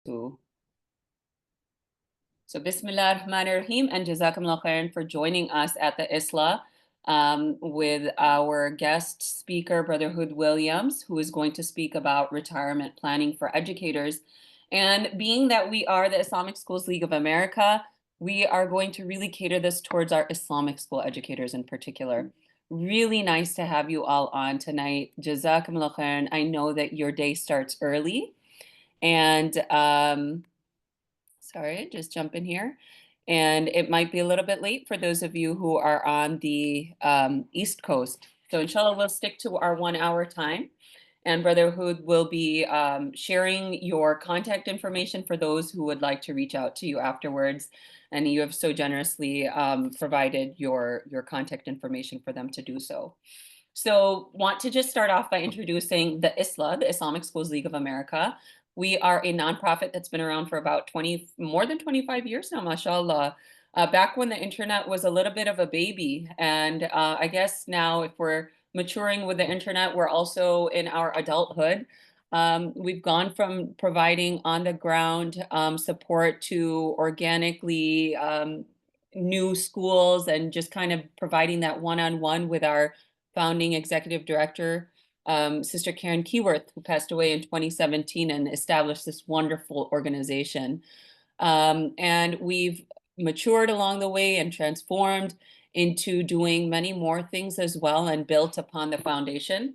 So Bismillah ar-Rahman ar-Rahim, and Jazakumullah khairan for joining us at the ISLA with our guest speaker, Brother Hud Williams, who is going to speak about retirement planning for educators. And being that we are the Islamic Schools League of America, we are going to really cater this towards our Islamic school educators in particular. Really nice to have you all on tonight. Jazakumullah khairan. I know that your day starts early, and sorry, just jump in here. And it might be a little bit late for those of you who are on the East Coast. So inshallah, we'll stick to our 1 hour time. And Brother Hud will be sharing your contact information for those who would like to reach out to you afterwards. And you have so generously provided your contact information for them to do so. So want to just start off by introducing the ISLA, the Islamic Schools League of America. We are a nonprofit that's been around for about more than 25 years now, mashallah. Back when the internet was a little bit of a baby. And I guess now if we're maturing with the internet, we're also in our adulthood. We've gone from providing on the ground support to organically new schools and just kind of providing that one-on-one with our founding executive director, Sister Karen Keyworth, who passed away in 2017 and established this wonderful organization. And we've matured along the way and transformed into doing many more things as well, and built upon the foundation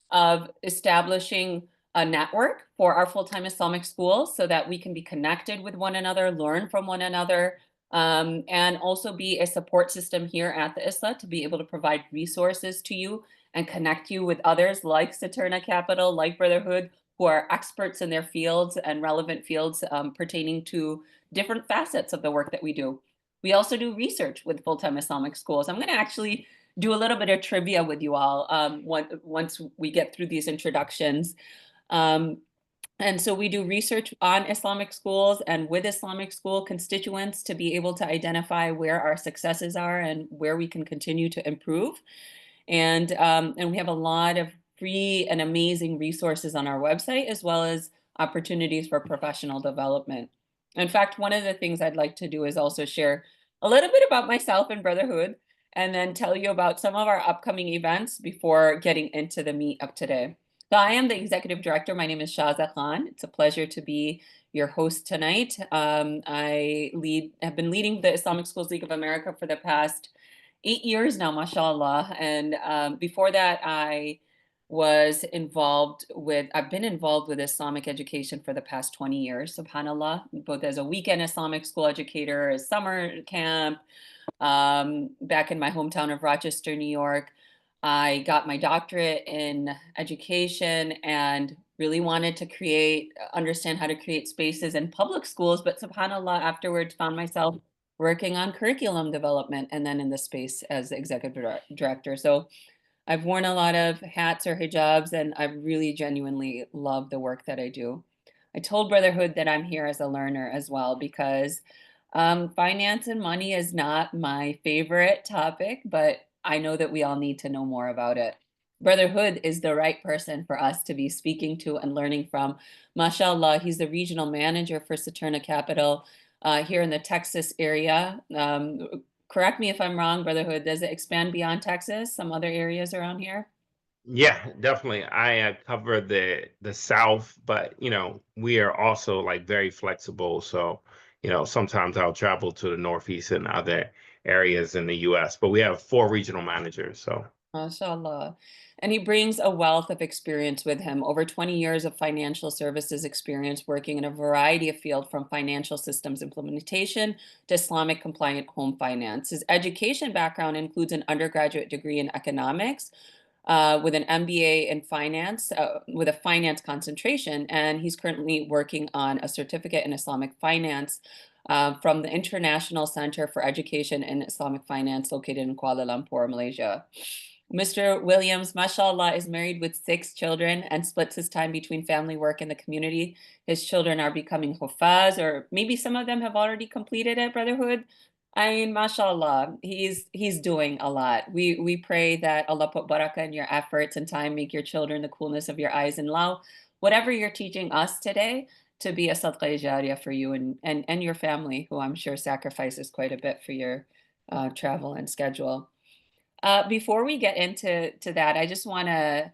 of establishing a network for our full-time Islamic schools so that we can be connected with one another, learn from one another, and also be a support system here at the ISLA to be able to provide resources to you and connect you with others like Saturna Capital, like Brotherhood, who are experts in their fields and relevant fields pertaining to different facets of the work that we do. We also do research with full-time Islamic schools. I'm going to actually do a little bit of trivia with you all once we get through these introductions. And so we do research on Islamic schools and with Islamic school constituents to be able to identify where our successes are and where we can continue to improve. And we have a lot of free and amazing resources on our website, as well as opportunities for professional development. In fact, one of the things I'd like to do is also share a little bit about myself and Brotherhood, and then tell you about some of our upcoming events before getting into the meat of today. So I am the executive director. My name is Shahza Khan. It's a pleasure to be your host tonight. I have been leading the Islamic Schools League of America for the past 8 years now, mashallah. And before that, I've been involved with Islamic education for the past 20 years, subhanAllah, both as a weekend Islamic school educator, as summer camp, back in my hometown of Rochester, New York. I got my doctorate in education and really wanted to understand how to create spaces in public schools, but subhanAllah, afterwards found myself working on curriculum development and then in the space as executive director. So I've worn a lot of hats or hijabs, and I really genuinely love the work that I do. I told Brotherhood that I'm here as a learner as well, because finance and money is not my favorite topic, but I know that we all need to know more about it. Brotherhood is the right person for us to be speaking to and learning from. Mashallah, he's the regional manager for Saturna Capital here in the Texas area. Correct me if I'm wrong, Brotherhood, does it expand beyond Texas, some other areas around here? Yeah, definitely. I cover the South, but we are also like very flexible. So, sometimes I'll travel to the Northeast and other areas in the US, but we have four regional managers. So, MashaAllah. And he brings a wealth of experience with him, over 20 years of financial services experience working in a variety of fields, from financial systems implementation to Islamic compliant home finance. His education background includes an undergraduate degree in economics, with an MBA in finance, with a finance concentration, and he's currently working on a certificate in Islamic finance from the International Center for Education in Islamic Finance, located in Kuala Lumpur, Malaysia. Mr. Williams, mashallah, is married with 6 children and splits his time between family work and the community. His children are becoming hufaz, or maybe some of them have already completed it, Brotherhood. I mean, mashallah, he's doing a lot. We pray that Allah put barakah in your efforts and time, make your children the coolness of your eyes, and allow whatever you're teaching us today to be a sadqa jariyah for you and your family, who I'm sure sacrifices quite a bit for your travel and schedule. Before we get into that, I just want to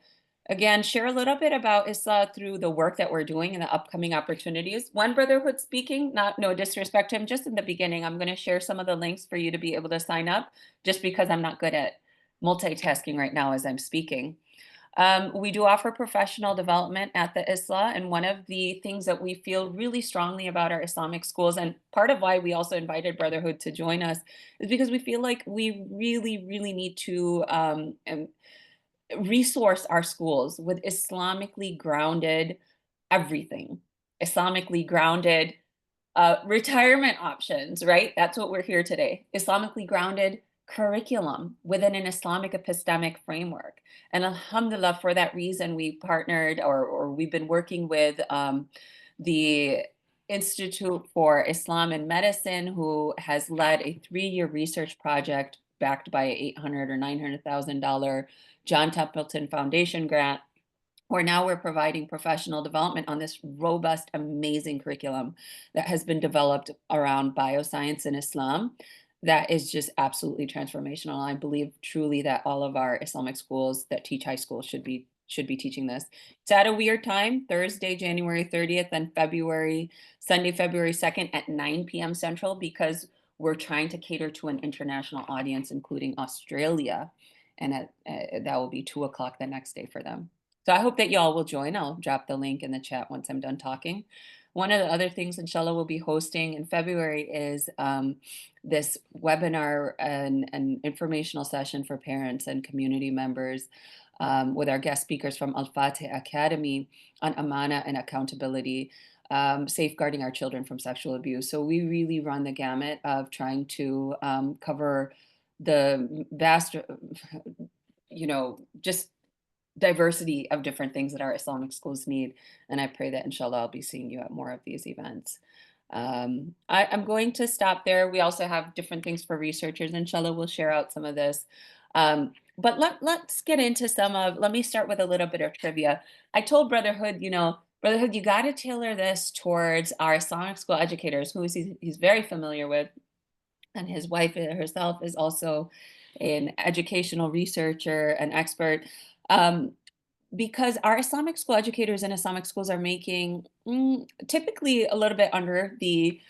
again share a little bit about ISLA through the work that we're doing and the upcoming opportunities. One brotherhood speaking, not no disrespect to him, just in the beginning, I'm going to share some of the links for you to be able to sign up, just because I'm not good at multitasking right now as I'm speaking. We do offer professional development at the ISLA, and one of the things that we feel really strongly about our Islamic schools, and part of why we also invited Brotherhood to join us, is because we feel like we really, really need to resource our schools with Islamically grounded everything, Islamically grounded retirement options, right? That's what we're here today. Islamically grounded curriculum within an Islamic epistemic framework. And alhamdulillah, for that reason, we partnered or we've been working with the Institute for Islam and Medicine, who has led a 3-year research project backed by 800 or $900,000 John Templeton Foundation grant, where now we're providing professional development on this robust, amazing curriculum that has been developed around bioscience and Islam that is just absolutely transformational. I believe truly that all of our Islamic schools that teach high school should be teaching this. It's at a weird time, Thursday, January 30th, and Sunday, February 2nd at 9 p.m. Central, because we're trying to cater to an international audience, including Australia. And that will be 2 o'clock the next day for them. So I hope that y'all will join. I'll drop the link in the chat once I'm done talking. One of the other things, inshallah, we'll be hosting in February is this webinar and informational session for parents and community members with our guest speakers from Al-Fatih Academy on amana and accountability, safeguarding our children from sexual abuse. So we really run the gamut of trying to cover the vast, just diversity of different things that our Islamic schools need. And I pray that inshallah I'll be seeing you at more of these events. I'm going to stop there. We also have different things for researchers. Inshallah, we'll share out some of this. But let's get into let me start with a little bit of trivia. I told Brotherhood, Brotherhood, you got to tailor this towards our Islamic school educators, who he's very familiar with. And his wife herself is also an educational researcher and expert. Um, because our Islamic school educators in Islamic schools are making typically a little bit under the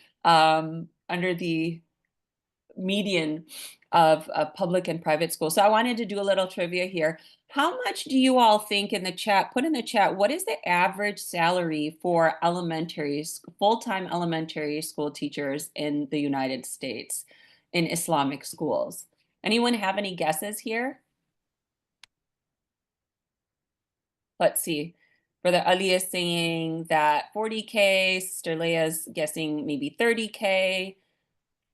median of public and private schools. So I wanted to do a little trivia here. How much do you all think in the chat? Put in the chat, what is the average salary for full-time elementary school teachers in the United States in Islamic schools? Anyone have any guesses here? Let's see. Brother Ali is saying that 40K. Sister Leia's guessing maybe 30K.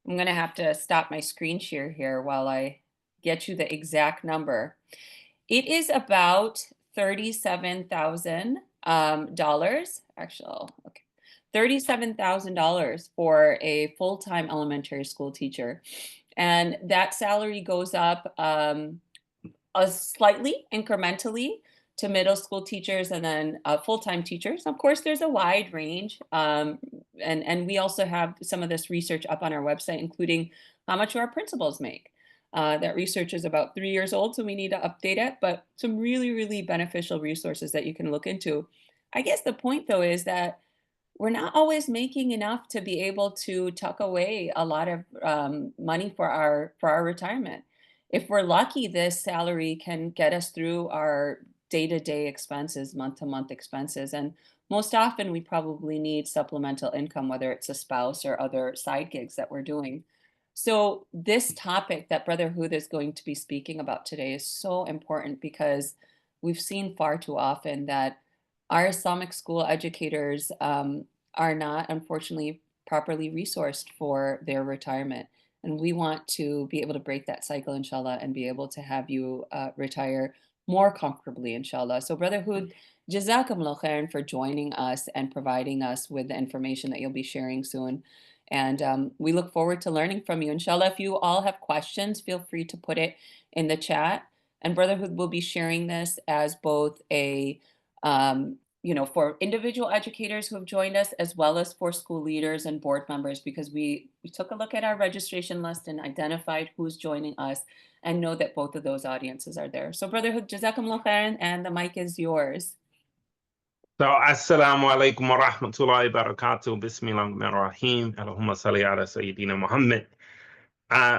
I'm going to have to stop my screen share here while I get you the exact number. It is about $37,000. Actually, okay. $37,000 for a full-time elementary school teacher. And that salary goes up slightly, incrementally, to middle school teachers and then full-time teachers. Of course, there's a wide range. And we also have some of this research up on our website, including how much our principals make. That research is about 3 years old, so we need to update it, but some really, really beneficial resources that you can look into. I guess the point, though, is that we're not always making enough to be able to tuck away a lot of money for our retirement. If we're lucky, this salary can get us through our day-to-day expenses, month-to-month expenses. And most often we probably need supplemental income, whether it's a spouse or other side gigs that we're doing. So this topic that Brother Hud is going to be speaking about today is so important, because we've seen far too often that our Islamic school educators are not, unfortunately, properly resourced for their retirement. And we want to be able to break that cycle, inshallah, and be able to have you retire more comfortably, inshallah. So Brotherhood, Jazakumullah khairan for joining us and providing us with the information that you'll be sharing soon. And we look forward to learning from you. Inshallah, if you all have questions, feel free to put it in the chat. And Brotherhood will be sharing this as both a for individual educators who have joined us, as well as for school leaders and board members, because we took a look at our registration list and identified who's joining us and know that both of those audiences are there. So Brotherhood, Jazakumullah khairan, and the mic is yours. So, assalamu alaikum wa rahmatullahi wa barakatuh. Bismillahirrahmanirrahim. Allahumma salli ala Sayyidina Muhammad.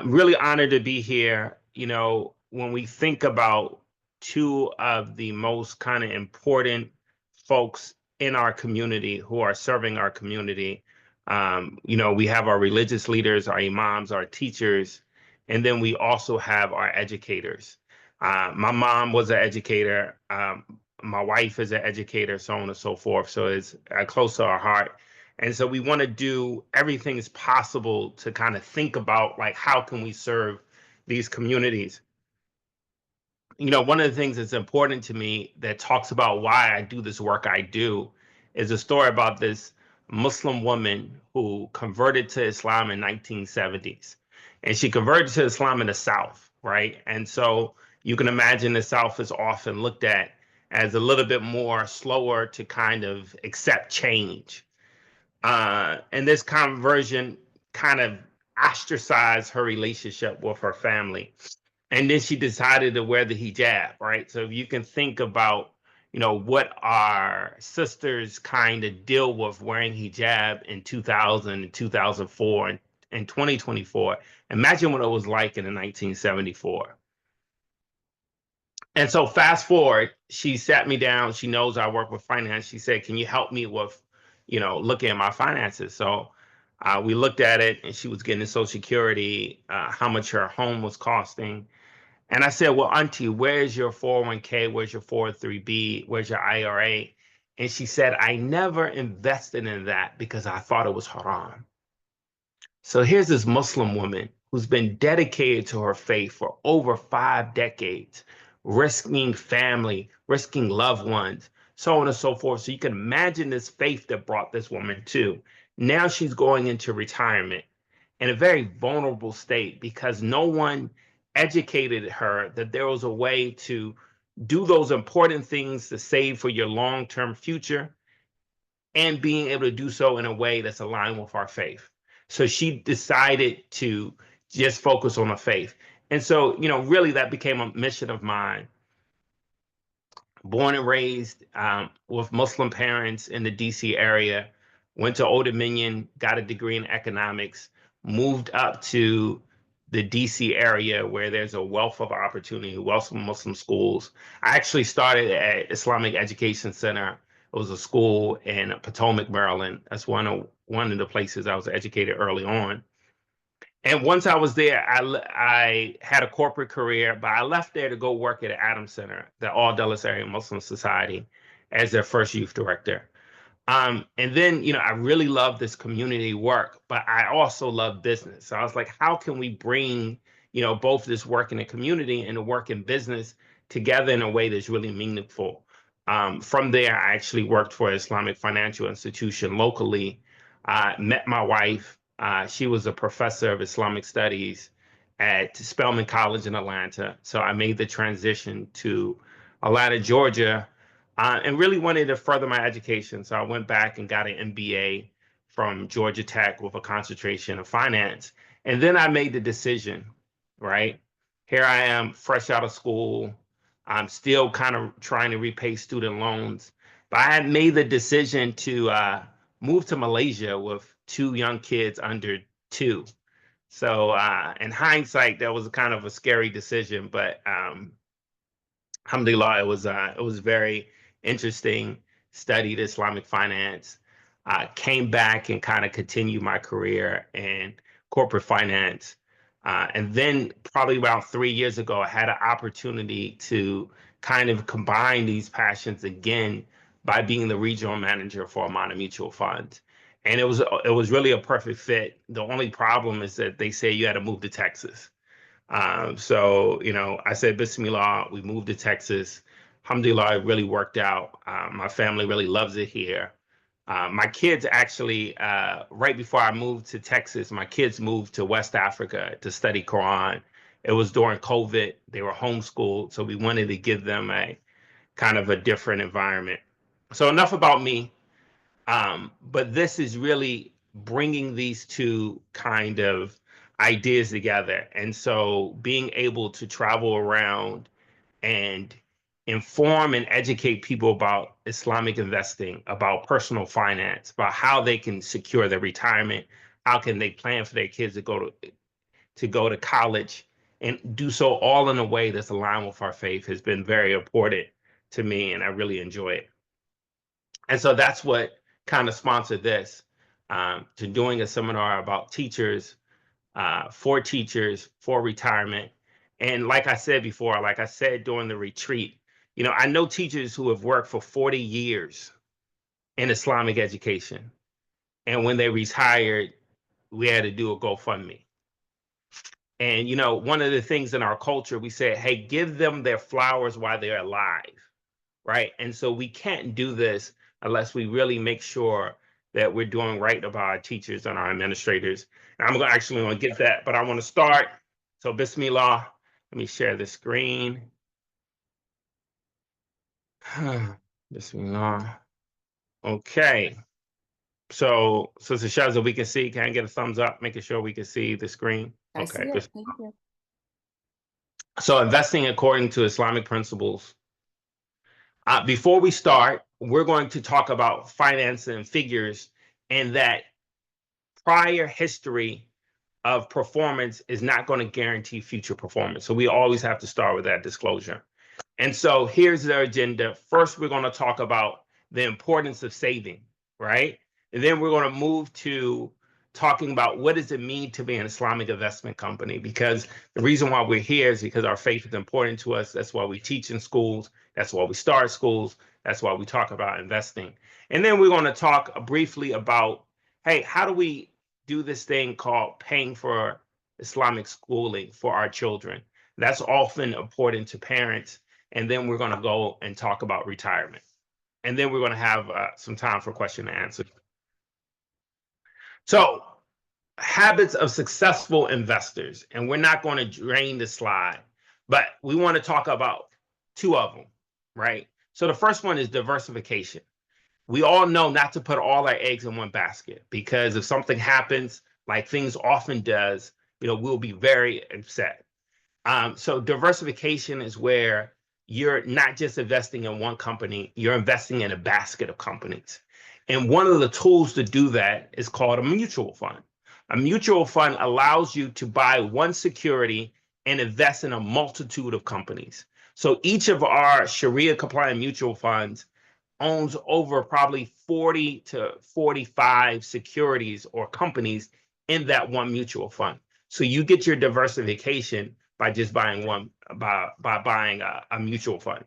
Really honored to be here. When we think about two of the most kind of important folks in our community who are serving our community, we have our religious leaders, our imams, our teachers, and then we also have our educators. My mom was an educator. My wife is an educator, so on and so forth. So it's close to our heart. And so we want to do everything is possible to kind of think about, like, how can we serve these communities? One of the things that's important to me that talks about why I do this work I do is a story about this Muslim woman who converted to Islam in 1970s. And she converted to Islam in the South, right? And so you can imagine the South is often looked at as a little bit more slower to kind of accept change. And this conversion kind of ostracized her relationship with her family. And then she decided to wear the hijab, right? So if you can think about, what our sisters kind of deal with wearing hijab in 2000 and 2004 and 2024, imagine what it was like in the 1974. And so fast forward, she sat me down. She knows I work with finance. She said, can you help me with, looking at my finances? So we looked at it, and she was getting Social Security, how much her home was costing. And I said, well, Auntie, where's your 401k? Where's your 403b? Where's your IRA? And she said, I never invested in that because I thought it was haram. So here's this Muslim woman who's been dedicated to her faith for over 5 decades, risking family, risking loved ones, so on and so forth. So you can imagine this faith that brought this woman to. Now she's going into retirement in a very vulnerable state because no one educated her that there was a way to do those important things to save for your long-term future and being able to do so in a way that's aligned with our faith. So she decided to just focus on her faith. And so, really that became a mission of mine. Born and raised with Muslim parents in the DC area, went to Old Dominion, got a degree in economics, moved up to the DC area where there's a wealth of opportunity, wealth of Muslim schools. I actually started at Islamic Education Center. It was a school in Potomac, Maryland. That's one of the places I was educated early on. And once I was there, I had a corporate career, but I left there to go work at Adams Center, the All Dulles Area Muslim Society, as their first youth director. And then, I really love this community work, but I also love business. So I was like, how can we bring, both this work in the community and the work in business together in a way that's really meaningful? From there, I actually worked for an Islamic financial institution locally, met my wife. She was a professor of Islamic studies at Spelman College in Atlanta. So I made the transition to Atlanta, Georgia, and really wanted to further my education. So I went back and got an MBA from Georgia Tech with a concentration in finance. And then I made the decision, right? Here I am, fresh out of school. I'm still kind of trying to repay student loans. But I had made the decision to move to Malaysia with 2 young kids under 2. So in hindsight, that was kind of a scary decision, but alhamdulillah, it was very interesting. Studied Islamic finance, came back and kind of continued my career in corporate finance. And then probably about 3 years ago, I had an opportunity to kind of combine these passions again by being the regional manager for Amana Mutual Fund. And it was really a perfect fit. The only problem is that they say you had to move to Texas. So, I said, Bismillah, we moved to Texas. Alhamdulillah, it really worked out. My family really loves it here. My kids actually, right before I moved to Texas, my kids moved to West Africa to study Quran. It was during COVID. They were homeschooled, so we wanted to give them a kind of a different environment. So enough about me. But this is really bringing these two kind of ideas together. And so being able to travel around and inform and educate people about Islamic investing, about personal finance, about how they can secure their retirement, how can they plan for their kids to go to college and do so all in a way that's aligned with our faith has been very important to me, and I really enjoy it. And so that's what kind of sponsored this, to doing a seminar about teachers, for retirement. And like I said before, like I said during the retreat, I know teachers who have worked for 40 years in Islamic education. And when they retired, we had to do a GoFundMe. And, one of the things in our culture, we said, hey, give them their flowers while they're alive. Right. And so we can't do this unless we really make sure that we're doing right about our teachers and our administrators. And I'm actually going to get that, but I want to start. So Bismillah, let me share the screen. Bismillah. Okay. So Sister Shaza, we can see, can I get a thumbs up, making sure we can see the screen? I see it. Thank you. So investing according to Islamic principles. Before we start, we're going to talk about finance and figures, and that prior history of performance is not going to guarantee future performance. So we always have to start with that disclosure. And so here's the agenda. First, we're going to talk about the importance of saving, right? And then we're going to move to talking about what does it mean to be an Islamic investment company, because the reason why we're here is because our faith is important to us. That's why we teach in schools. That's why we start schools. That's why we talk about investing. And then we're going to talk briefly about, hey, how do we do this thing called paying for Islamic schooling for our children? That's often important to parents. And then we're going to go and talk about retirement. And then we're going to have some time for question and answer. So, habits of successful investors, and we're not going to drain the slide, but we want to talk about two of them, right? So the first one is diversification. We all know not to put all our eggs in one basket, because if something happens, like things often does, we'll be very upset. So diversification is where you're not just investing in one company, you're investing in a basket of companies. And one of the tools to do that is called a mutual fund. A mutual fund allows you to buy one security and invest in a multitude of companies. So each of our Sharia-compliant mutual funds owns over probably 40 to 45 securities or companies in that one mutual fund. So you get your diversification by just buying one, by buying a mutual fund.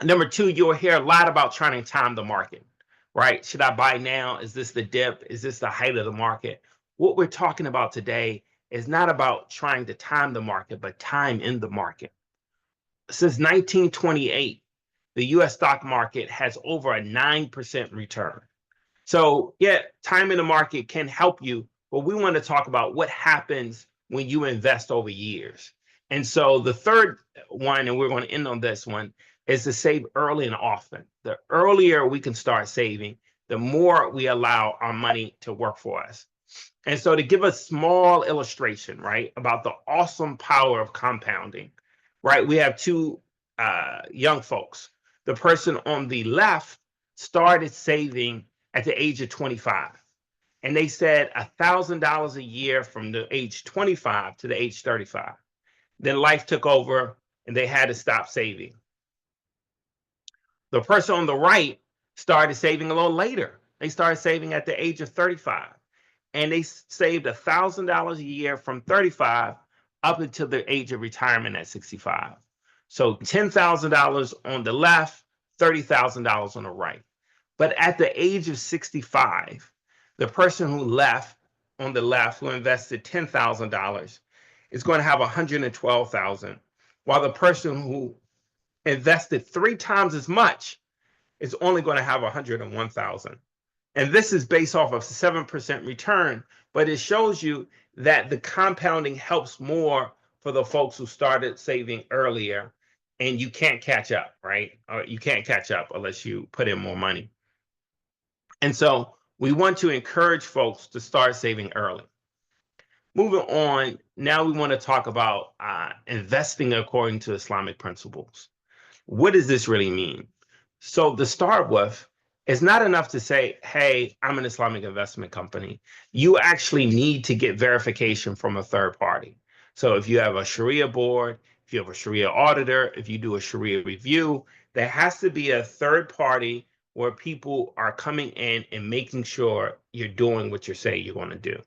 Number two, you'll hear a lot about trying to time the market, right? Should I buy now? Is this the dip? Is this the height of the market? What we're talking about today is not about trying to time the market, but time in the market. Since 1928, the US stock market has over a 9% return. So yeah, time in the market can help you, but we want to talk about what happens when you invest over years. And so the third one, and we're going to end on this one, is to save early and often. The earlier we can start saving, the more we allow our money to work for us. And so to give a small illustration, right, about the awesome power of compounding, right, we have two young folks. The person on the left started saving at the age of 25. And they said $1,000 a year from the age 25 to the age 35. Then life took over and they had to stop saving. The person on the right started saving a little later. They started saving at the age of 35. And they saved $1,000 a year from 35 up until the age of retirement at 65. So $10,000 on the left, $30,000 on the right. But at the age of 65, the person who left on the left, who invested $10,000, is going to have $112,000, while the person who invested 3 times as much is only going to have $101,000. And this is based off of 7% return, but it shows you that the compounding helps more for the folks who started saving earlier. and you can't catch up, right? Or you can't catch up unless you put in more money. And so we want to encourage folks to start saving early. Moving on, now we want to talk about investing according to Islamic principles. What does this really mean? So to start with, it's not enough to say, hey, I'm an Islamic investment company. You actually need to get verification from a third party. So if you have a Sharia board, if you have a Sharia auditor, if you do a Sharia review, there has to be a third party where people are coming in and making sure you're doing what you say you're going to do.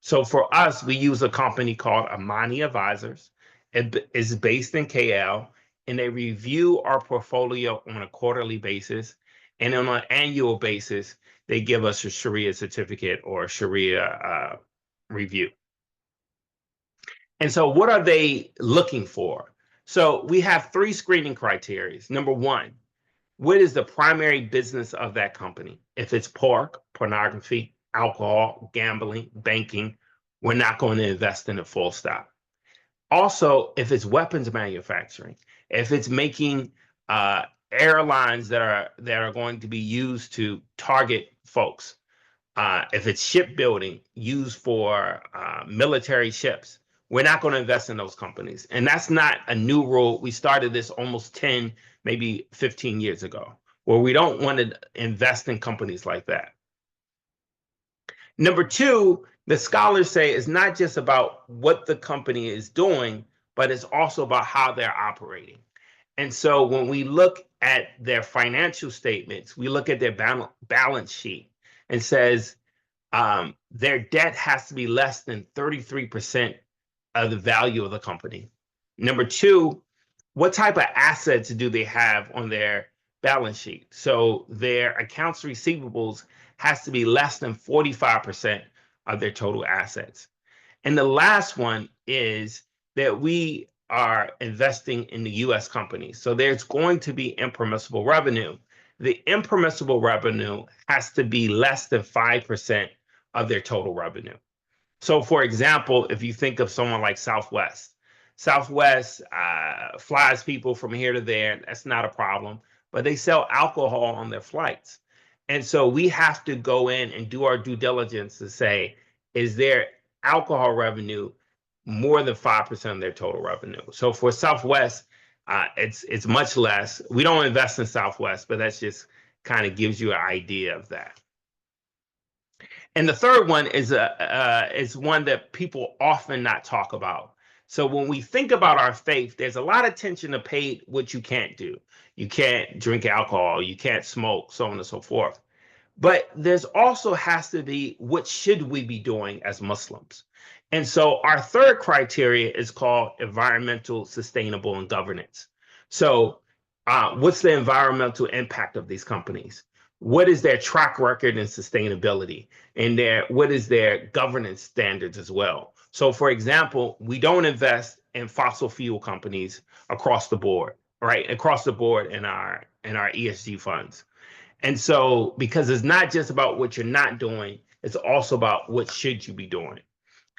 So for us, we use a company called Amani Advisors. It is based in KL, and they review our portfolio on a quarterly basis. And on an annual basis, they give us a Sharia certificate or a Sharia review. And so what are they looking for? So we have 3 screening criteria. Number 1, what is the primary business of that company? If it's pork, pornography, alcohol, gambling, banking, we're not going to invest in it, full stop. Also, if it's weapons manufacturing, if it's making airlines that are going to be used to target folks, if it's shipbuilding used for military ships, we're not going to invest in those companies. And that's not a new rule. We started this almost 10, maybe 15 years ago, where we don't want to invest in companies like that. Number 2, the scholars say it's not just about what the company is doing, but it's also about how they're operating. And so when we look at their financial statements, we look at their balance sheet and says their debt has to be less than 33% of the value of the company. Number 2, what type of assets do they have on their balance sheet? So their accounts receivables has to be less than 45% of their total assets. And the last one is that we are investing in the US companies. So there's going to be impermissible revenue. The impermissible revenue has to be less than 5% of their total revenue. So for example, if you think of someone like Southwest flies people from here to there, that's not a problem, but they sell alcohol on their flights. And so we have to go in and do our due diligence to say, is their alcohol revenue more than 5% of their total revenue? So for Southwest, it's much less. We don't invest in Southwest, but that's just kind of gives you an idea of that. And the third one is one that people often not talk about. So when we think about our faith, there's a lot of attention to pay what you can't do. You can't drink alcohol, you can't smoke, so on and so forth. But there's also has to be, what should we be doing as Muslims? And so our third criteria is called environmental, sustainable, and governance. So what's the environmental impact of these companies? What is their track record in sustainability? And what is their governance standards as well? So for example, we don't invest in fossil fuel companies across the board, right? Across the board in our ESG funds. And so, because it's not just about what you're not doing, it's also about what should you be doing.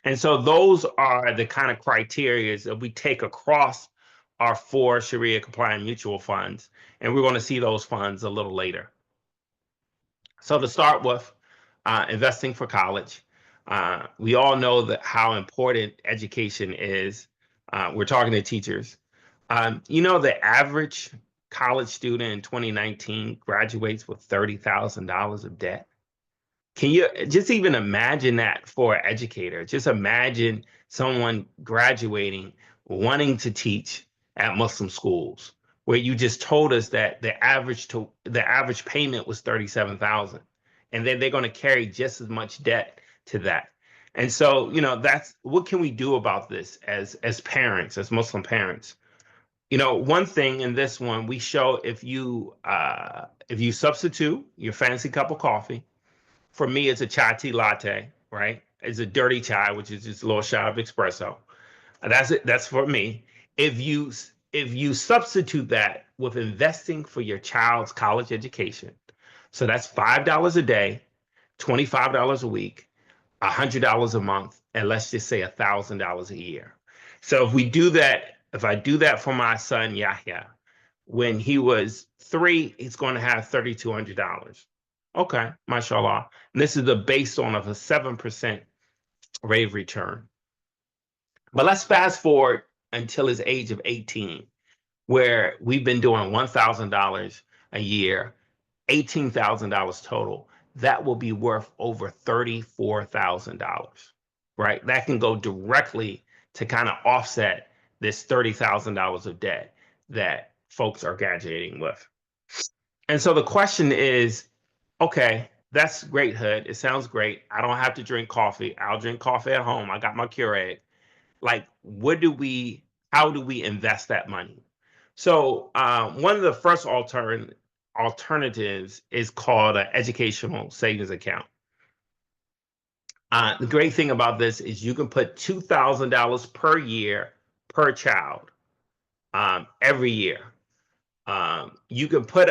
And so those are the kind of criteria that we take across our 4 Sharia-compliant mutual funds. And we're going to see those funds a little later. So to start with, investing for college. We all know that how important education is. We're talking to teachers. The average college student in 2019 graduates with $30,000 of debt. Can you just even imagine that for an educator? Just imagine someone graduating, wanting to teach at Muslim schools, where you just told us that the average payment was $37,000, and then they're going to carry just as much debt to that. And so, that's what can we do about this as parents, as Muslim parents? One thing in this one, we show if you substitute your fancy cup of coffee, for me, it's a chai tea latte, right? It's a dirty chai, which is just a little shot of espresso. That's it. That's for me. If you substitute that with investing for your child's college education, so that's $5 a day, $25 a week, $100 a month, and let's just say $1,000 a year. So if we do that If I do that for my son, Yahya, when he was 3, he's going to have $3,200. Okay, mashallah. And this is the based on of a 7% rate of return. But let's fast forward until his age of 18, where we've been doing $1,000 a year, $18,000 total. That will be worth over $34,000, right? That can go directly to kind of offset this $30,000 of debt that folks are graduating with. And so the question is, okay, that's great, Hood. It sounds great. I don't have to drink coffee. I'll drink coffee at home. I got my Keurig. Like, how do we invest that money? So one of the first alternatives is called an educational savings account. The great thing about this is you can put $2,000 per year per child every year. You can put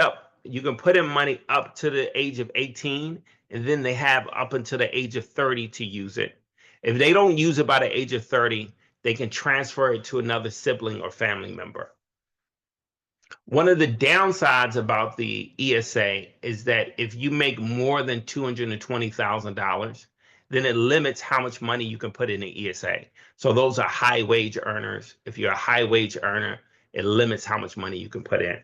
in money up to the age of 18, and then they have up until the age of 30 to use it. If they don't use it by the age of 30, they can transfer it to another sibling or family member. One of the downsides about the ESA is that if you make more than $220,000, then it limits how much money you can put in the ESA. So those are high wage earners. If you're a high wage earner, it limits how much money you can put in.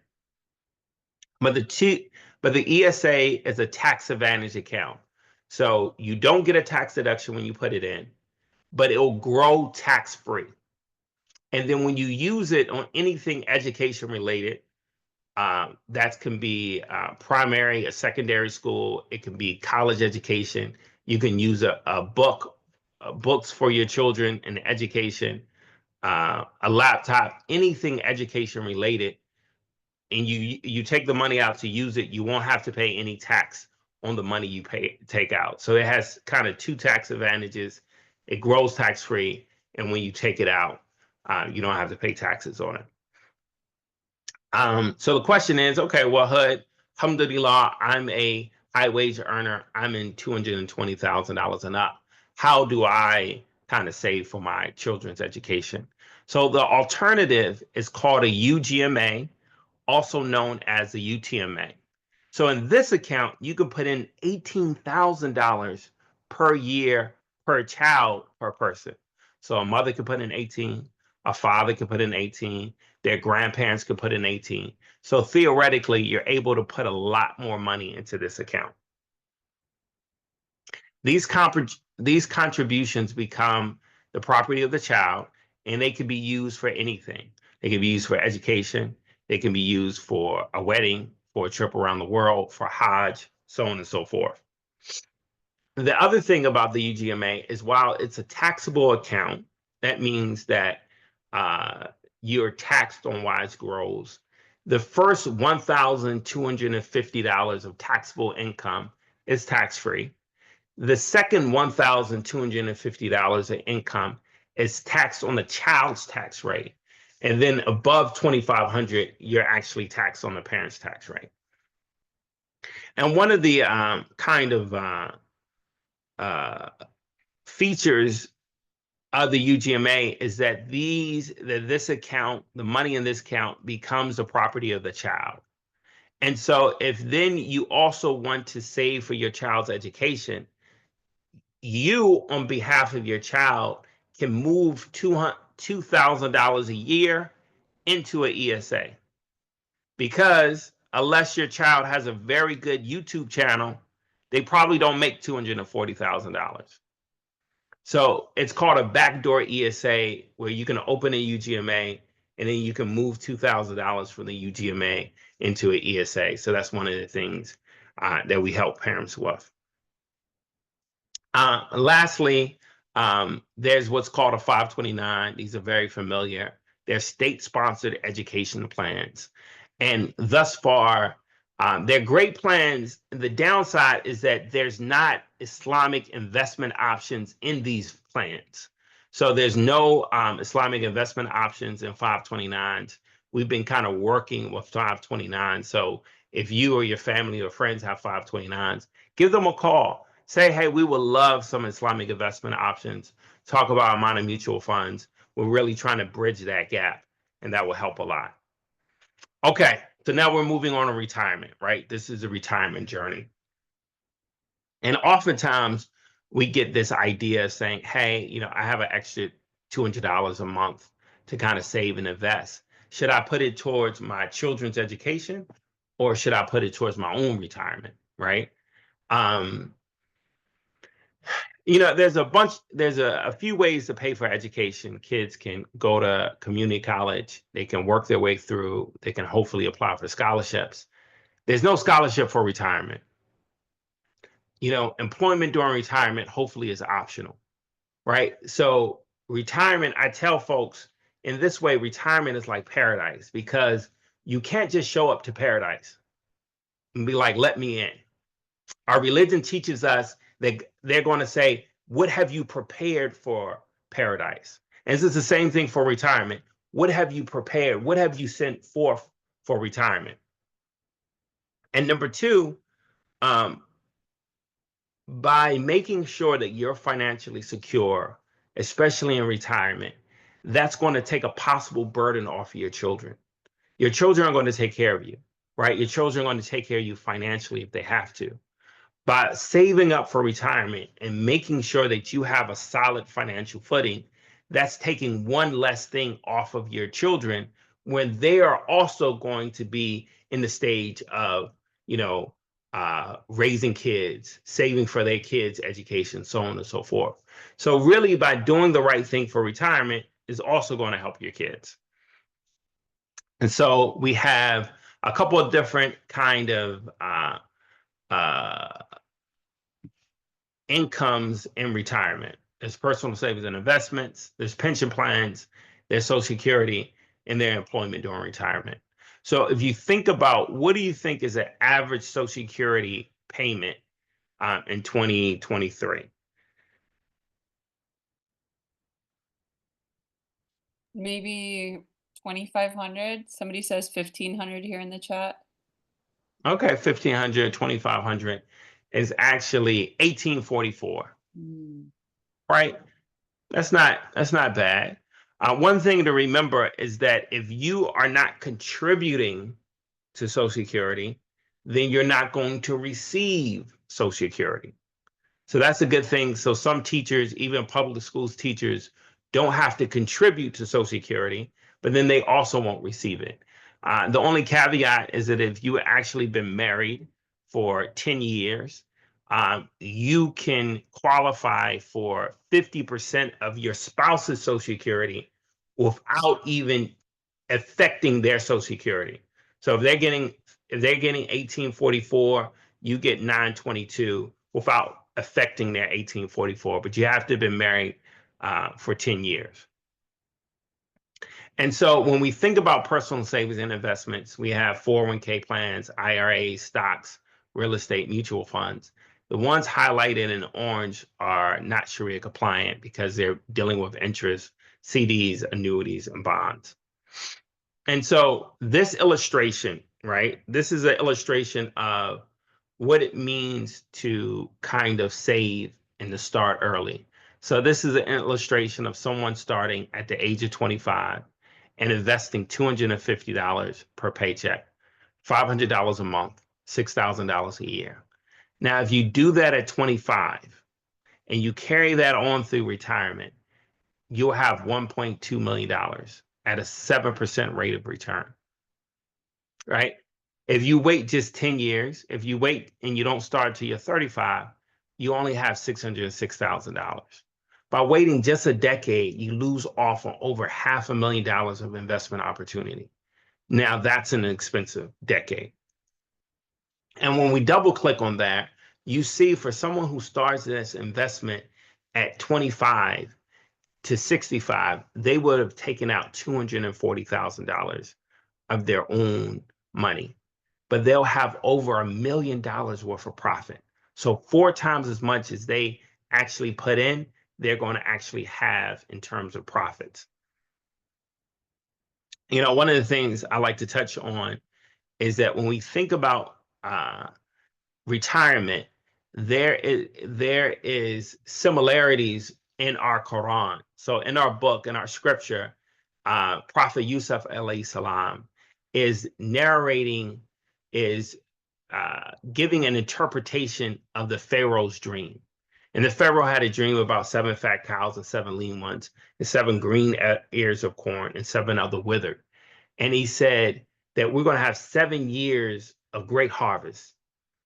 But the ESA is a tax advantage account. So you don't get a tax deduction when you put it in, but it will grow tax free. And then when you use it on anything education related, that can be primary, a secondary school, it can be college education. You can use books for your children and education, a laptop, anything education related, and you take the money out to use it, you won't have to pay any tax on the money you take out. So it has kind of two tax advantages. It grows tax free, and when you take it out, you don't have to pay taxes on it. So the question is, okay, well, Hud, alhamdulillah, I'm a high wage earner. I'm in $220,000 and up. How do I kind of save for my children's education? So the alternative is called a UGMA, also known as the UTMA. So in this account, you can put in $18,000 per year per child per person. So a mother could put in 18, a father could put in 18, their grandparents could put in 18. So theoretically, you're able to put a lot more money into this account. These contributions become the property of the child, and they can be used for anything. They can be used for education. They can be used for a wedding, for a trip around the world, for Hajj, so on and so forth. The other thing about the UGMA is while it's a taxable account, that means that you're taxed on wise grows. The first $1,250 of taxable income is tax-free. The second $1,250 of income is taxed on the child's tax rate. And then above $2,500, you're actually taxed on the parent's tax rate. And one of the features of the UGMA is that this account, the money in this account, becomes the property of the child. And so if then you also want to save for your child's education, you, on behalf of your child, can move $2,000 a year into an ESA. Because unless your child has a very good YouTube channel, they probably don't make $240,000. So it's called a backdoor ESA, where you can open a UGMA and then you can move $2,000 from the UGMA into an ESA. So that's one of the things that we help parents with. Lastly, there's what's called a 529. These are very familiar. They're state-sponsored education plans. And thus far, they're great plans. The downside is that there's not Islamic investment options in these plans. So there's no Islamic investment options in 529s. We've been kind of working with 529. So if you or your family or friends have 529s, give them a call. Say, hey, we would love some Islamic investment options. Talk about amount of mutual funds. We're really trying to bridge that gap and that will help a lot. Okay, so now we're moving on to retirement, right? This is a retirement journey. And oftentimes we get this idea saying, hey, I have an extra $200 a month to kind of save and invest. Should I put it towards my children's education, or should I put it towards my own retirement, right? Um, there's a few ways to pay for education. Kids can go to community college, they can work their way through, they can hopefully apply for scholarships. There's no scholarship for retirement. Employment during retirement hopefully is optional, right? So retirement, I tell folks in this way, retirement is like paradise, because you can't just show up to paradise and be like, let me in. Our religion teaches us that they're going to say, what have you prepared for paradise? And this is the same thing for retirement. What have you prepared? What have you sent forth for retirement? And number two, by making sure that you're financially secure, especially in retirement, that's going to take a possible burden off of your children. Your children are going to take care of you, right? Your children are going to take care of you financially if they have to. By saving up for retirement and making sure that you have a solid financial footing, that's taking one less thing off of your children when they are also going to be in the stage of, raising kids, saving for their kids' education, so on and so forth. So really, by doing the right thing for retirement is also going to help your kids. And so we have a couple of different kind of incomes in retirement. There's personal savings and investments, there's pension plans, there's Social Security, and their employment during retirement. So if you think about, what do you think is an average Social Security payment in 2023? Maybe 2,500. Somebody says 1,500 here in the chat. Okay, 1,500, 2,500 is actually 1,844. Right? That's not bad. One thing to remember is that if you are not contributing to Social Security, then you're not going to receive Social Security. So that's a good thing. So some teachers, even public schools teachers, don't have to contribute to Social Security, but then they also won't receive it. The only caveat is that if you actually been married for 10 years, you can qualify for 50% of your spouse's Social Security without even affecting their Social Security. So if they're getting 1844, you get 922 without affecting their 1844, but you have to have been married for 10 years. And so when we think about personal savings and investments, we have 401k plans, IRAs, stocks, real estate, mutual funds. The ones highlighted in orange are not Sharia compliant because they're dealing with interest, CDs, annuities, and bonds. And so this illustration, right? This is an illustration of what it means to kind of save and to start early. So this is an illustration of someone starting at the age of 25 and investing $250 per paycheck, $500 a month, $6,000 a year. Now, if you do that at 25 and you carry that on through retirement, you'll have $1.2 million at a 7% rate of return, right? If you wait just 10 years, if you wait and you don't start till you're 35, you only have $606,000. By waiting just a decade, you lose off on over $500,000 of investment opportunity. Now that's an expensive decade. And when we double click on that, you see for someone who starts this investment at 25 to 65, they would have taken out $240,000 of their own money, but they'll have over $1 million worth of profit. So 4 times as much as they actually put in, they're going to actually have in terms of profits. One of the things I like to touch on is that when we think about retirement, there is similarities in our Quran. So in our book, in our scripture, Prophet Yusuf alayhi salam is narrating, is giving an interpretation of the Pharaoh's dream. And the Pharaoh had a dream about 7 fat cows and 7 lean ones, and 7 green ears of corn, and 7 of the withered. And he said that we're going to have 7 years of great harvest,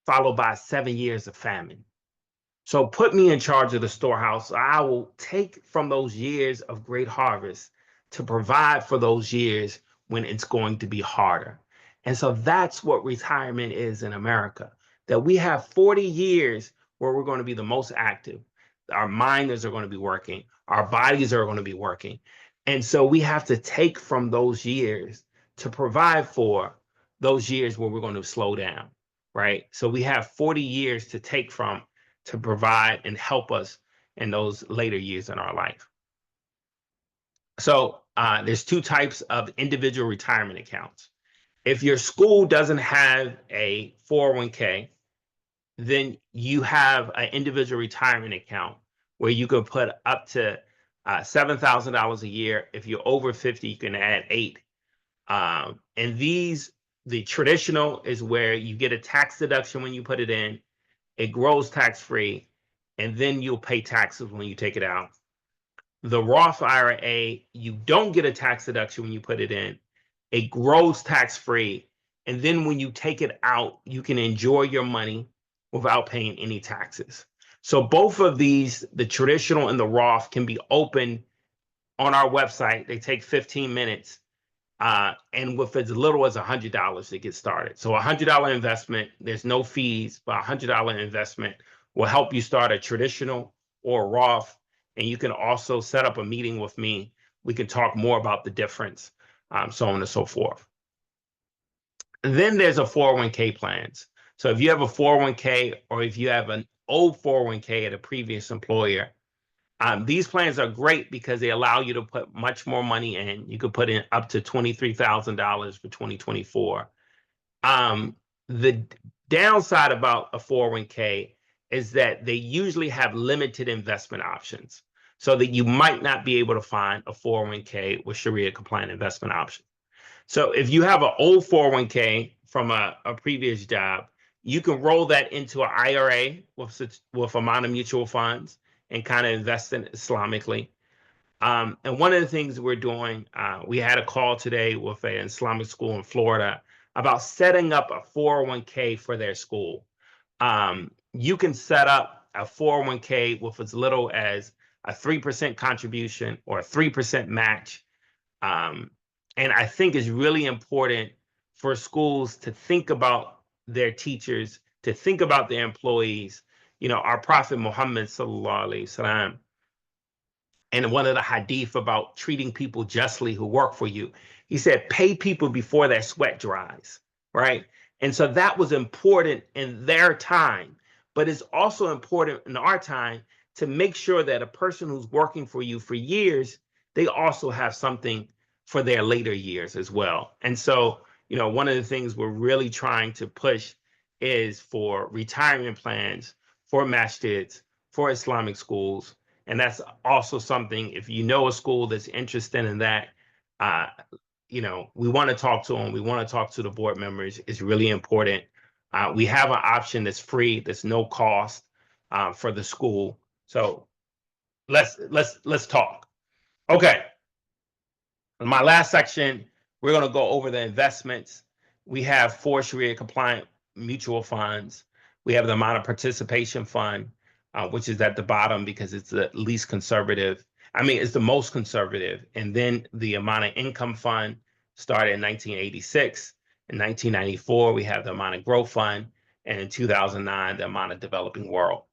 followed by 7 years of famine. So put me in charge of the storehouse. I will take from those years of great harvest to provide for those years when it's going to be harder. And so that's what retirement is in America, that we have 40 years where we're going to be the most active. Our minds are going to be working. Our bodies are going to be working. And so we have to take from those years to provide for those years where we're going to slow down, right? So we have 40 years to take from to provide and help us in those later years in our life. So there's 2 types of individual retirement accounts. If your school doesn't have a 401k, then you have an individual retirement account where you can put up to $7,000 a year. If you're over 50, you can add 8. And the traditional is where you get a tax deduction when you put it in. It grows tax-free, and then you'll pay taxes when you take it out. The Roth IRA, you don't get a tax deduction when you put it in. It grows tax-free, and then when you take it out, you can enjoy your money without paying any taxes. So both of these, the traditional and the Roth, can be opened on our website. They take 15 minutes. And with as little as $100 to get started. So $100 investment, there's no fees, but $100 investment will help you start a traditional or a Roth. And you can also set up a meeting with me. We can talk more about the difference, so on and so forth. And then there's a 401k plans. So if you have a 401k or if you have an old 401k at a previous employer, these plans are great because they allow you to put much more money in. You could put in up to $23,000 for 2024. The downside about a 401k is that they usually have limited investment options, so that you might not be able to find a 401k with Sharia-compliant investment options. So if you have an old 401k from a previous job, you can roll that into an IRA with amount of mutual funds and kind of invest in Islamically. And one of the things we're doing, we had a call today with an Islamic school in Florida about setting up a 401k for their school. You can set up a 401k with as little as a 3% contribution or a 3% match. And I think it's really important for schools to think about their teachers, to think about their employees. You know, our Prophet Muhammad sallallahu alaihi wasallam, and one of the hadith about treating people justly who work for you, he said, pay people before their sweat dries, right? And so that was important in their time, but it's also important in our time to make sure that a person who's working for you for years, they also have something for their later years as well. And so, you know, one of the things we're really trying to push is for retirement plans for masjids, for Islamic schools. And that's also something, if you know a school that's interested in that, you know, we want to talk to them. We want to talk to the board members. It's really important. We have an option that's free, that's no cost for the school. So let's talk. Okay. In my last section, we're going to go over the investments. We have 4 Sharia-compliant mutual funds. We have the amount of participation fund, which is at the bottom because it's the least conservative. I mean, it's the most conservative. And then the amount of income fund started in 1986. In 1994, we have the amount of growth fund. And in 2009, the amount of developing world.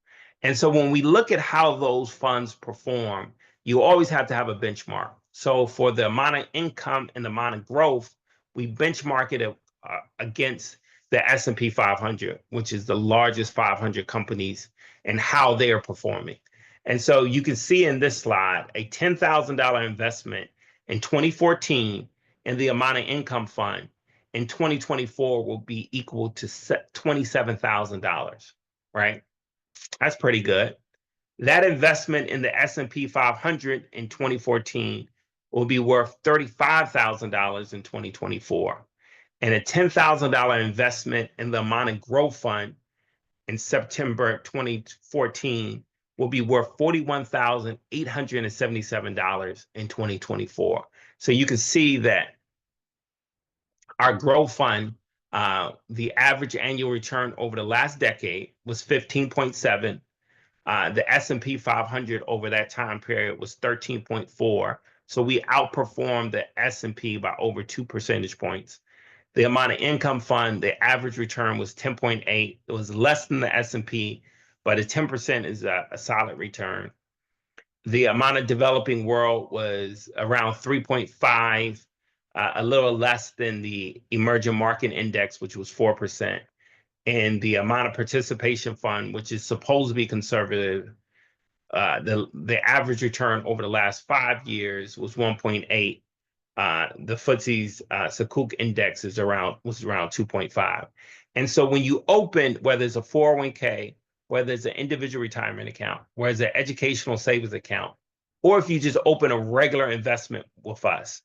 And so when we look at how those funds perform, you always have to have a benchmark. So for the amount of income and the amount of growth, we benchmark it against the S&P 500, which is the largest 500 companies, and how they are performing. And so you can see in this slide, a $10,000 investment in 2014 in the amount of income fund in 2024 will be equal to $27,000, right? That's pretty good. That investment in the S&P 500 in 2014 will be worth $35,000 in 2024. And a $10,000 investment in the Amana Growth Fund in September 2014 will be worth $41,877 in 2024. So you can see that our growth fund, the average annual return over the last decade was 15.7. The S&P 500 over that time period was 13.4. So we outperformed the S&P by over 2 percentage points. The amount of income fund, the average return was 10.8. It was less than the S&P, but a 10% is a solid return. The amount of developing world was around 3.5, a little less than the emerging market index, which was 4%. And the amount of participation fund, which is supposed to be conservative, the average return over the last 5 years was 1.8. The FTSE's Sukuk index was around 2.5. And so when you open, whether it's a 401k, whether it's an individual retirement account, whether it's an educational savings account, or if you just open a regular investment with us,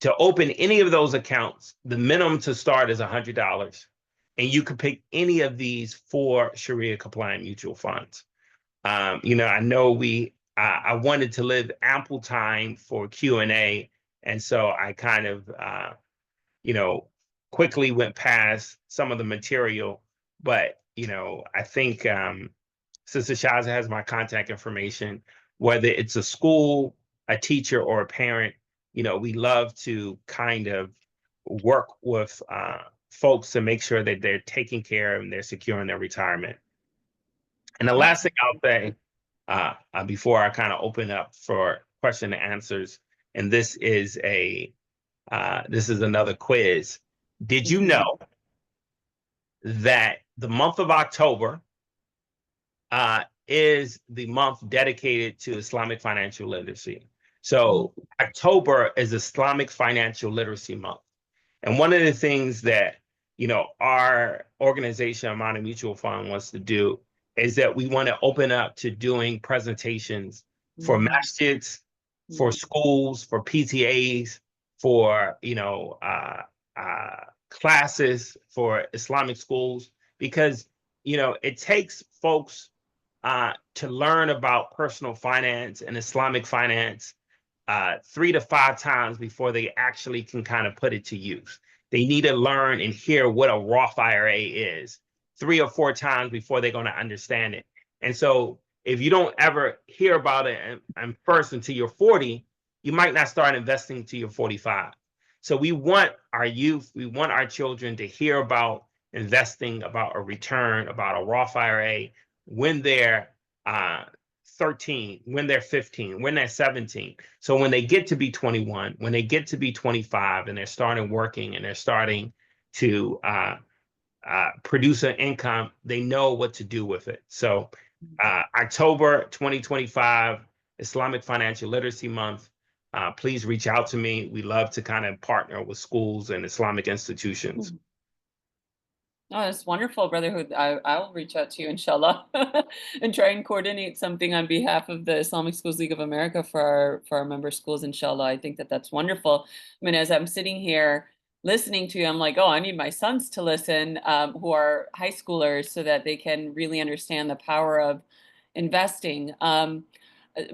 to open any of those accounts, the minimum to start is $100. And you can pick any of these 4 Sharia-compliant mutual funds. I know I wanted to leave ample time for Q&A, and so I kind of, quickly went past some of the material. But, I think Sister Shaza has my contact information. Whether it's a school, a teacher, or a parent, we love to kind of work with folks to make sure that they're taking care of and they're securing their retirement. And the last thing I'll say before I kind of open up for question and answers, and this is another quiz. Did you know that the month of October is the month dedicated to Islamic financial literacy? So October is Islamic Financial Literacy Month. And one of the things that, our organization, Amana Mutual Fund, wants to do is that we want to open up to doing presentations for masjids, for schools, for PTAs, for, classes for Islamic schools, because, it takes folks to learn about personal finance and Islamic finance 3 to 5 times before they actually can kind of put it to use. They need to learn and hear what a Roth IRA is 3 or 4 times before they're going to understand it. And so if you don't ever hear about it and first until you're 40, you might not start investing until you're 45. So we want our youth, we want our children to hear about investing, about a return, about a Roth IRA when they're 13, when they're 15, when they're 17. So when they get to be 21, when they get to be 25, and they're starting working and they're starting to produce an income, they know what to do with it. So October 2025, Islamic Financial Literacy Month. Please reach out to me. We love to kind of partner with schools and Islamic institutions. Oh, that's wonderful, Brotherhood. I'll reach out to you, inshallah, and try and coordinate something on behalf of the Islamic Schools League of America for our member schools, inshallah. I think that that's wonderful. I mean, as I'm sitting here listening to you, I'm like, oh, I need my sons to listen, who are high schoolers, so that they can really understand the power of investing.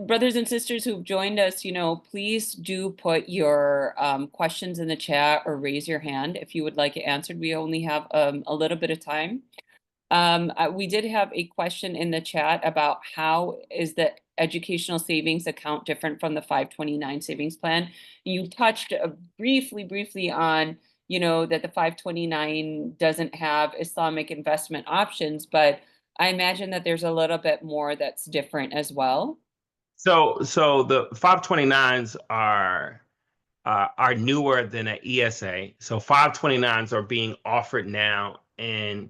Brothers and sisters who've joined us, please do put your questions in the chat or raise your hand if you would like it answered. We only have a little bit of time. We did have a question in the chat about how is the educational savings account different from the 529 savings plan. You touched briefly on, that the 529 doesn't have Islamic investment options, but I imagine that there's a little bit more that's different as well. So the 529s are newer than an ESA. So 529s are being offered now, and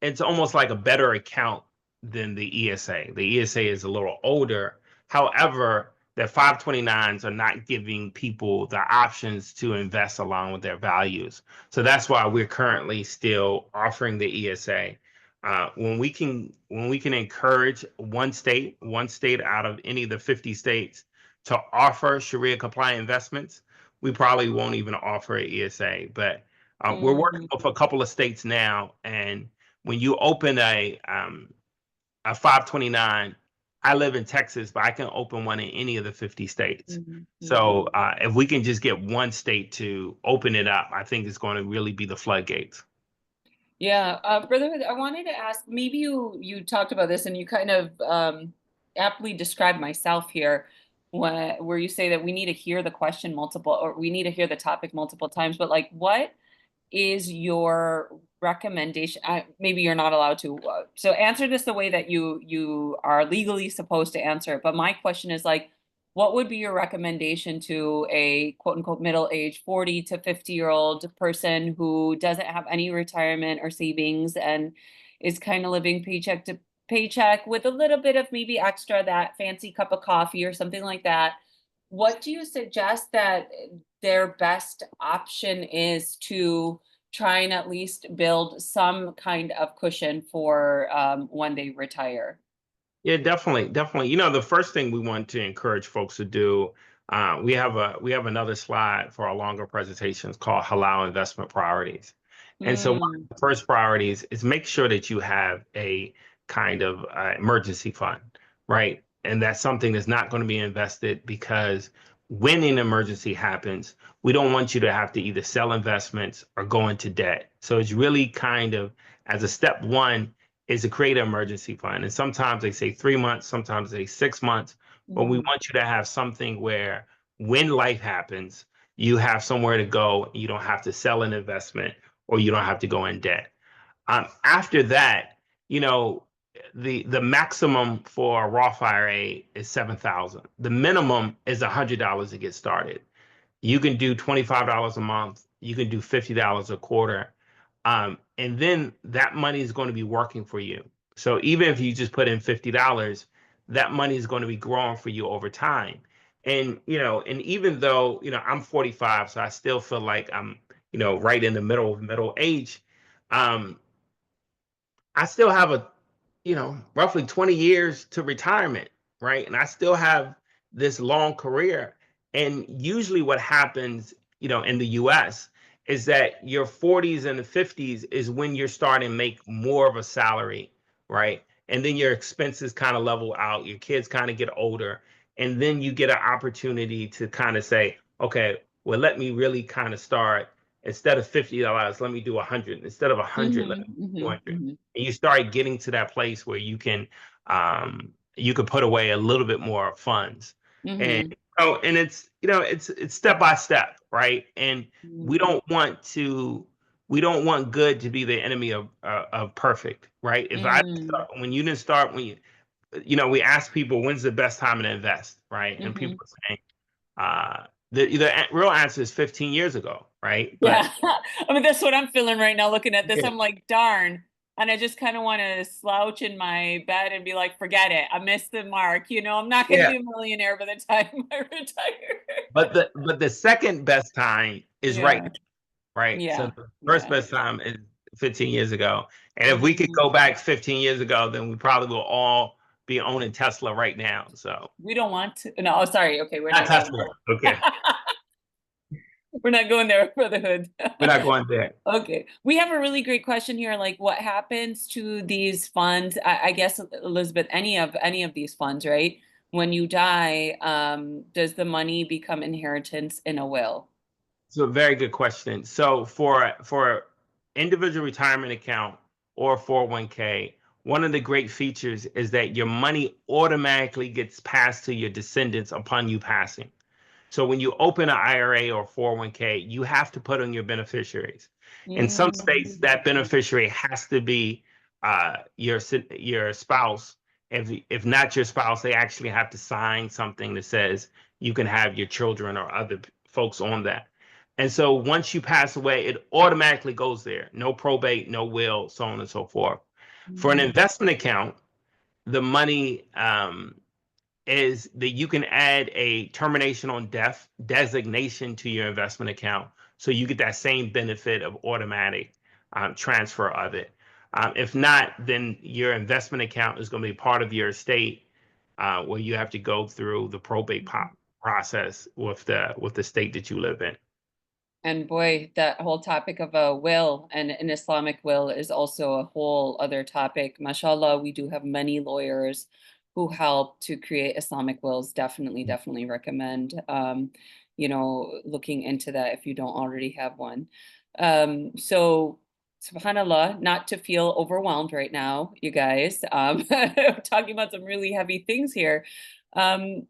it's almost like a better account than the ESA. The ESA is a little older. However, the 529s are not giving people the options to invest along with their values. So that's why we're currently still offering the ESA. When we can encourage one state out of any of the 50 states to offer Sharia-compliant investments. We probably won't even offer an ESA, but we're working Mm, with a couple of states now. And when you open a 529, I live in Texas, but I can open one in any of the 50 states. mhm, mhm. So if we can just get one state to open it up, I think it's going to really be the floodgates. Yeah, Brother Hood, I wanted to ask, maybe you talked about this and you kind of aptly described myself here where you say that we need to hear the question multiple or we need to hear the topic multiple times, but like what is your recommendation? Maybe you're not allowed to. So answer this the way that you are legally supposed to answer it. But my question is like, what would be your recommendation to a quote unquote middle-aged 40 to 50-year-old person who doesn't have any retirement or savings and is kind of living paycheck to paycheck with a little bit of maybe extra that fancy cup of coffee or something like that? What do you suggest that their best option is to try and at least build some kind of cushion for when they retire? Yeah, definitely, definitely. The first thing we want to encourage folks to do, we have another slide for our longer presentations called Halal Investment Priorities. And so one Mm, of the first priorities is make sure that you have a kind of emergency fund, right? And that's something that's not going to be invested because when an emergency happens, we don't want you to have to either sell investments or go into debt. So it's really kind of as a step one is to create an emergency fund. And sometimes they say 3 months, sometimes they say 6 months, but we mhm, want you to have something where when life happens, you have somewhere to go. You don't have to sell an investment or you don't have to go in debt. After that, you know, the maximum for a Roth IRA is 7,000. The minimum is $100 to get started. You can do $25 a month. You can do $50 a quarter. And then that money is going to be working for you. So even if you just put in $50, that money is going to be growing for you over time. And even though, I'm 45, so I still feel like I'm, right in the middle of middle age. Um, I still have roughly 20 years to retirement, right? And I still have this long career. And usually what happens, in the US is that your 40s and the 50s is when you're starting to make more of a salary, right? And then your expenses kind of level out, your kids kind of get older, and then you get an opportunity to kind of say, okay, well, let me really kind of start instead of $50, let me do 100. Instead of 100, let mhm, me do mhm, 200, mhm, and you start getting to that place where you can put away a little bit more funds. And mhm, and it's step by step, right? And we mhm, don't want to we don't want good to be the enemy of perfect, right? If I mhm, when you didn't start when we ask people when's the best time to invest, right? And people mhm. are saying the real answer is 15 years ago, right? But Yeah. I mean, that's what I'm feeling right now looking at this. yeah, I'm like, darn. And I just kind of want to slouch in my bed and be like, forget it. I missed the mark. I'm not going to yeah. be a millionaire by the time I retire. But the second best time is right Yeah. now, right? So Yeah. the first Yeah. best time is 15 years ago. And if we could Mhm. go back 15 years ago, then we probably will all be owning Tesla right now. So We don't want to. No, oh, sorry. Okay. We're not not going Tesla. there. Okay. We're not going there, Brotherhood. We're not going there. Okay. We have a really great question here. Like, what happens to these funds? I guess, Elizabeth, any of these funds, right? When you die, does the money become inheritance in a will? So a very good question. So for individual retirement account or 401k, one of the great features is that your money automatically gets passed to your descendants upon you passing. So when you open an IRA or 401k, you have to put on your beneficiaries. In some states, Mm, that beneficiary has to be your spouse. If not your spouse, they actually have to sign something that says you can have your children or other folks on that. And so once you pass away, it automatically goes there. No probate, no will, so on and so forth. For an mhm, investment account, the money is that you can add a termination on death designation to your investment account. So you get that same benefit of automatic transfer of it. If not, then your investment account is going to be part of your estate where you have to go through the probate process with the state that you live in. And boy, that whole topic of a will and an Islamic will is also a whole other topic. MashaAllah, we do have many lawyers who help to create Islamic wills. Definitely, definitely recommend looking into that if you don't already have one. So subhanallah, not to feel overwhelmed right now, you guys. Talking about some really heavy things here.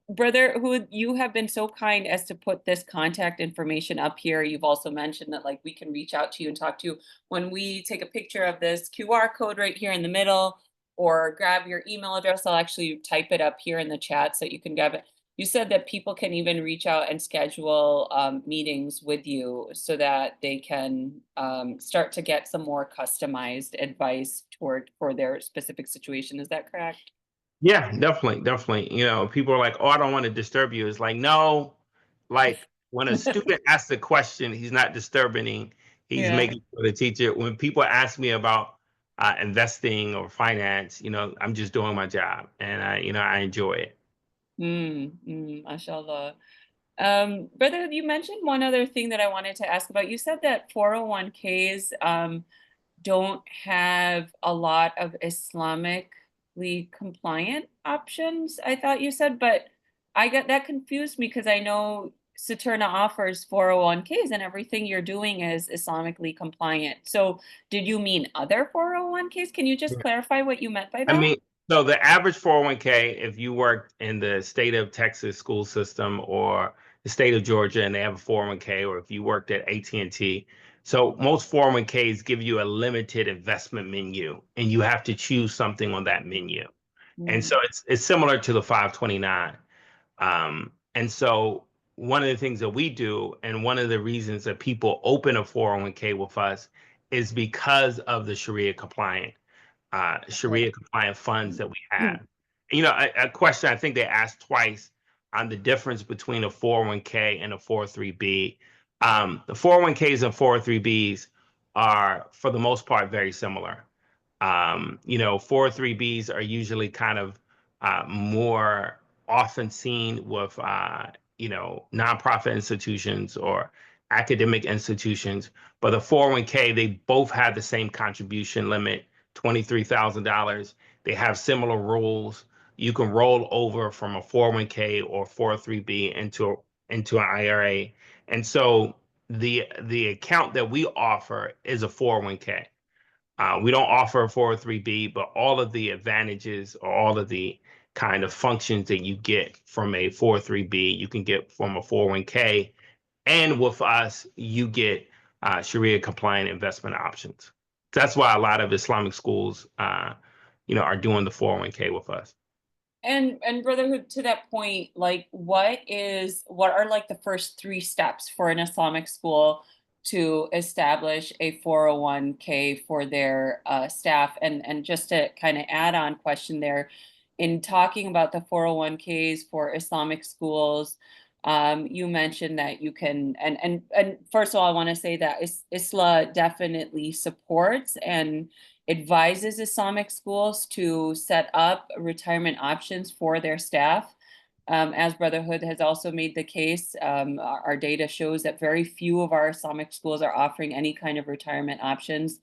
Brother, who you have been so kind as to put this contact information up here. You've also mentioned that like we can reach out to you and talk to you when we take a picture of this QR code right here in the middle, or grab your email address. I'll actually type it up here in the chat so you can grab it. You said that people can even reach out and schedule meetings with you so that they can start to get some more customized advice for their specific situation. Is that correct? Yeah, definitely, definitely. You know, people are like, "Oh, I don't want to disturb you." It's like, no, like when a student asks a question, he's not disturbing. He's Yeah. making sure the teacher. When people ask me about investing or finance, you know, I'm just doing my job, and I enjoy it. Mashallah. Brother, you mentioned one other thing that I wanted to ask about. You said that 401ks don't have a lot of Islamically compliant options, I thought you said, but I got that confused me because I know Saturna offers 401ks and everything you're doing is Islamically compliant. So did you mean other 401ks? Can you just clarify what you meant by I that? mean, so the average 401k, if you worked in the state of Texas school system or the state of Georgia and they have a 401k, or if you worked at AT&T, so most 401ks give you a limited investment menu and you have to choose something on that menu. And Mm, so it's similar to the 529. And so one of the things that we do, and one of the reasons that people open a 401k with us is because of the right. Sharia compliant funds that we have. You know, a question I think they asked twice on the difference between a 401k and a 403b. The 401ks and 403bs are, for the most part, very similar. 403bs are usually kind of more often seen with, nonprofit institutions or academic institutions. But the 401k, they both have the same contribution limit, $23,000. They have similar rules. You can roll over from a 401k or 403b into an IRA. And so the account that we offer is a 401k. We don't offer a 403b, but all of the advantages or all of the kind of functions that you get from a 403b, you can get from a 401k. And with us, you get Sharia compliant investment options. That's why a lot of Islamic schools, are doing the 401k with us. And brotherhood, to that point, like what are like the first three steps for an Islamic school to establish a 401k for their staff? And just to kind of add on question there, in talking about the 401ks for Islamic schools, you mentioned that you can, and first of all, I want to say that ISLA definitely supports and advises Islamic schools to set up retirement options for their staff. As Brotherhood has also made the case, our data shows that very few of our Islamic schools are offering any kind of retirement options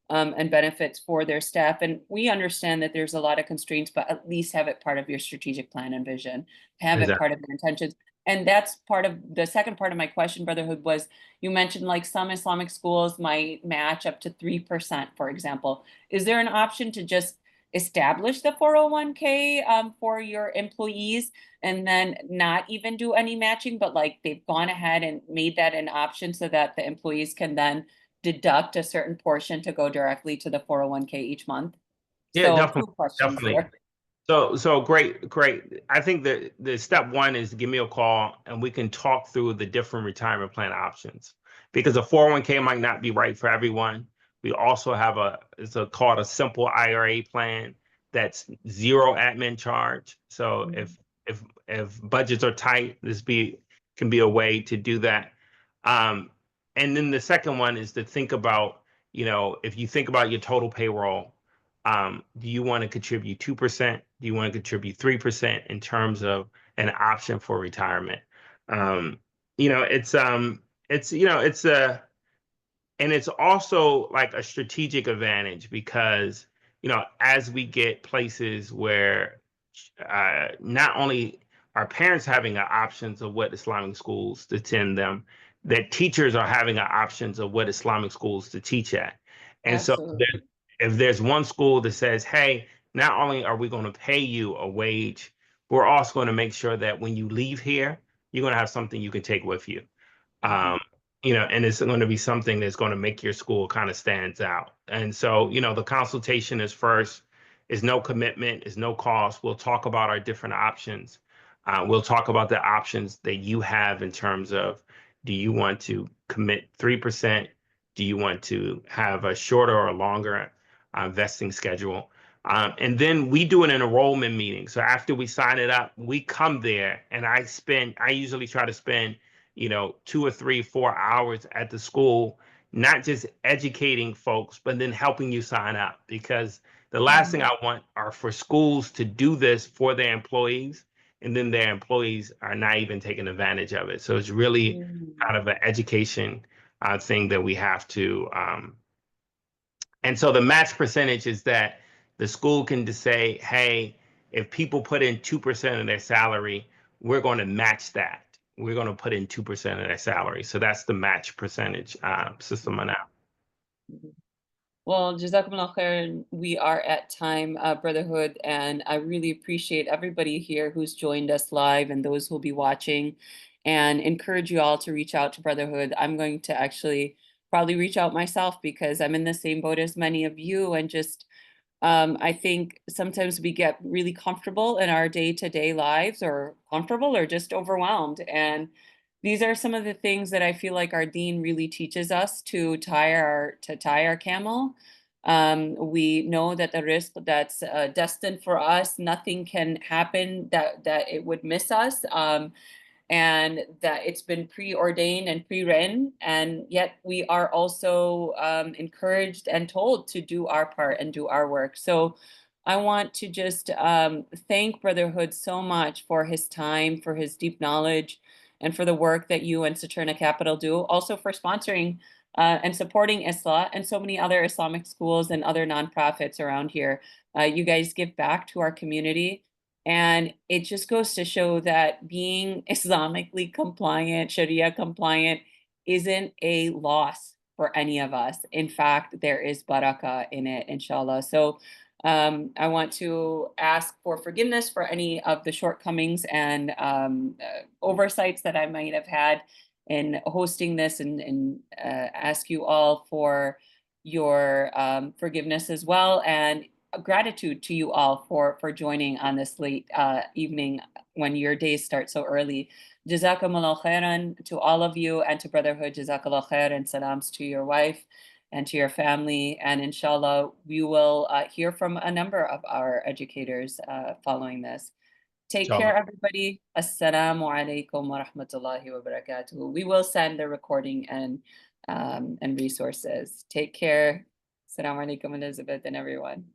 and benefits for their staff. And we understand that there's a lot of constraints, but at least have it part of your strategic plan and vision, have it Exactly. part of your intentions. And that's part of the second part of my question, Brotherhood, was you mentioned like some Islamic schools might match up to 3%, for example. Is there an option to just establish the 401k for your employees and then not even do any matching, but like they've gone ahead and made that an option so that the employees can then deduct a certain portion to go directly to the 401k each month? Yeah, So two definitely, questions definitely. there. So great, great. I think that the step one is to give me a call and we can talk through the different retirement plan options because a 401k might not be right for everyone. We also have called a simple IRA plan that's zero admin charge. So Mhm. if budgets are tight, can be a way to do that. Um, and then the second one is to think about, if you think about your total payroll, do you want to contribute 2%? Do you want to contribute 3% in terms of an option for retirement? Um, it's a and it's also like a strategic advantage because as we get places where not only are parents having options of what Islamic schools to attend them, that teachers are having options of what Islamic schools to teach at. And so Absolutely. if there's one school that says, hey, not only are we going to pay you a wage, we're also going to make sure that when you leave here, you're going to have something you can take with you. Mhm. um, and it's going to be something that's going to make your school kind of stands out. And so, the consultation is first, is no commitment, is no cost. We'll talk about our different options. We'll talk about the options that you have in terms of, do you want to commit 3%? Do you want to have a shorter or longer vesting schedule? And then we do an enrollment meeting. So after we sign it up, we come there and I usually try to spend 2 or 3, 4 hours at the school, not just educating folks, but then helping you sign up. Because the last thing Mhm. I want are for schools to do this for their employees, and then their employees are not even taking advantage of it. So it's really Mhm. kind of an education thing that we have to. And so the match percentage is that the school can just say, hey, if people put in 2% of their salary, we're going to match that. We're going to put in 2% of their salary. So that's the match percentage system now. Mhm. Well, Jazakumullah khairan. We are at time, Brotherhood, and I really appreciate everybody here who's joined us live and those who'll be watching, and encourage you all to reach out to Brotherhood. I'm going to actually probably reach out myself because I'm in the same boat as many of you, and just I think sometimes we get really comfortable in our day-to-day lives, or comfortable or just overwhelmed. And these are some of the things that I feel like our dean really teaches us to tie our camel. We know that the risk that's destined for us, nothing can happen that it would miss us. And that it's been preordained and pre-written, and yet we are also encouraged and told to do our part and do our work. So I want to just thank Brotherhood so much for his time, for his deep knowledge, and for the work that you and Saturna Capital do, also for sponsoring and supporting ISLA and so many other Islamic schools and other nonprofits around here. You guys give back to our community, and it just goes to show that being Islamically compliant, Sharia compliant, isn't a loss for any of us. In fact, there is barakah in it, inshallah. So I want to ask for forgiveness for any of the shortcomings and oversights that I might have had in hosting this, and ask you all for your forgiveness as well. And gratitude to you all for joining on this late evening when your days start so early. Jazakumullah khairan to all of you, and to Brotherhood, Jazakallah khair, and salams to your wife and to your family. And inshallah, we will hear from a number of our educators following this. Take Inshallah. care, everybody. Assalamu alaikum wa rahmatullahi wa barakatuhu. We will send the recording and resources. Take care. Assalamu alaikum, Elizabeth, and everyone.